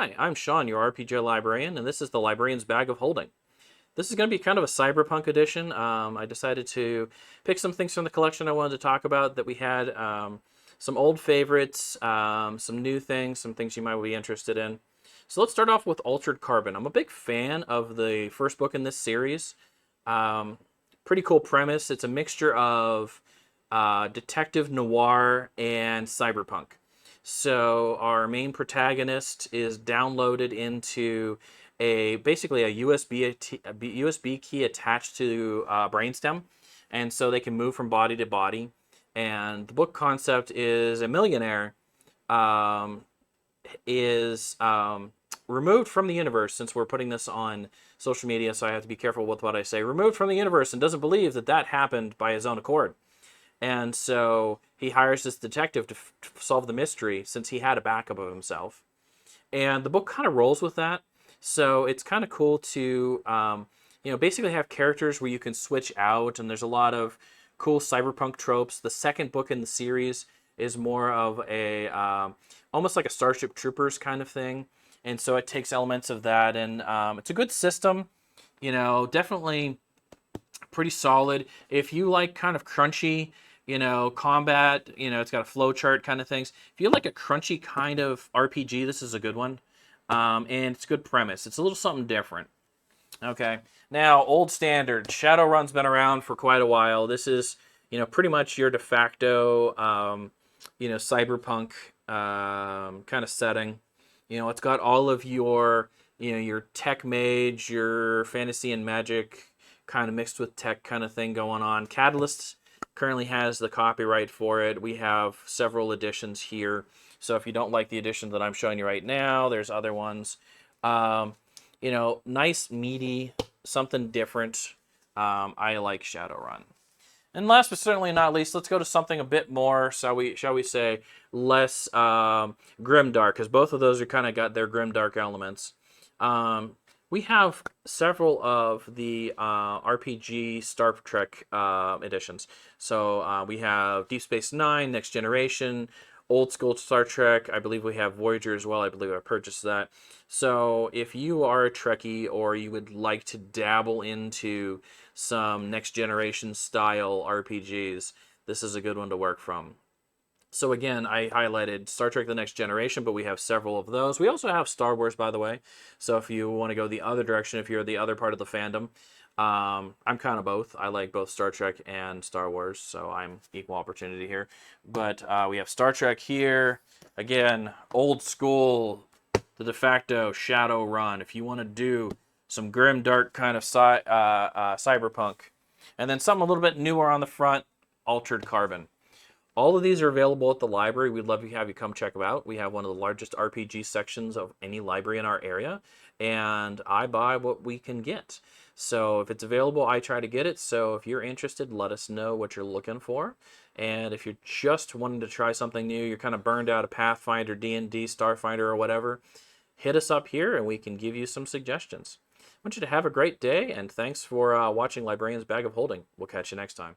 Hi, I'm Sean, your RPG librarian, and this is the Librarian's Bag of Holding. This is going to be kind of a cyberpunk edition. I decided to pick some things from the collection I wanted to talk about that we had. Some old favorites, some new things, some things you might be interested in. So let's start off with Altered Carbon. I'm a big fan of the first book in this series. Pretty cool premise. It's a mixture of detective noir and cyberpunk. So our main protagonist is downloaded into basically a USB key attached to brainstem, and so they can move from body to body. And the book concept is a millionaire is removed from the universe, since we're putting this on social media, so I have to be careful with what I say. Removed from the universe and doesn't believe that that happened by his own accord. And so he hires this detective to solve the mystery, since he had a backup of himself. And the book kind of rolls with that. So it's kind of cool to, basically have characters where you can switch out. And there's a lot of cool cyberpunk tropes. The second book in the series is more of a, almost like a Starship Troopers kind of thing. And so it takes elements of that. And it's a good system, definitely pretty solid. If you like kind of crunchy, combat, it's got a flow chart kind of things. If you like a crunchy kind of RPG, this is a good one. And it's a good premise. It's a little something different. Okay. Now, old standard. Shadowrun's been around for quite a while. This is, pretty much your de facto, cyberpunk kind of setting. It's got all of your, your tech mage, your fantasy and magic kind of mixed with tech kind of thing going on. Catalyst currently has the copyright for it. We have several editions here. So if you don't like the edition that I'm showing you right now, there's other ones. Nice, meaty, something different. I like Shadowrun. And last but certainly not least, let's go to something a bit more, shall we say, less grimdark, because both of those are kind of got their grimdark elements. We have several of the RPG Star Trek editions. So we have Deep Space Nine, Next Generation, old school Star Trek. I believe we have Voyager as well. I believe I purchased that. So if you are a Trekkie or you would like to dabble into some Next Generation style RPGs, this is a good one to work from. So again, I highlighted Star Trek The Next Generation, but we have several of those. We also have Star Wars, by the way. So if you want to go the other direction, if you're the other part of the fandom, I'm kind of both. I like both Star Trek and Star Wars, so I'm equal opportunity here. But we have Star Trek here. Again, old school, the de facto Shadowrun. If you want to do some grim, dark kind of cyberpunk. And then something a little bit newer on the front, Altered Carbon. All of these are available at the library. We'd love to have you come check them out. We have one of the largest RPG sections of any library in our area, and I buy what we can get. So if it's available, I try to get it. So if you're interested, let us know what you're looking for. And if you're just wanting to try something new, you're kind of burned out of Pathfinder, D&D, Starfinder, or whatever, hit us up here and we can give you some suggestions. I want you to have a great day, and thanks for watching Librarian's Bag of Holding. We'll catch you next time.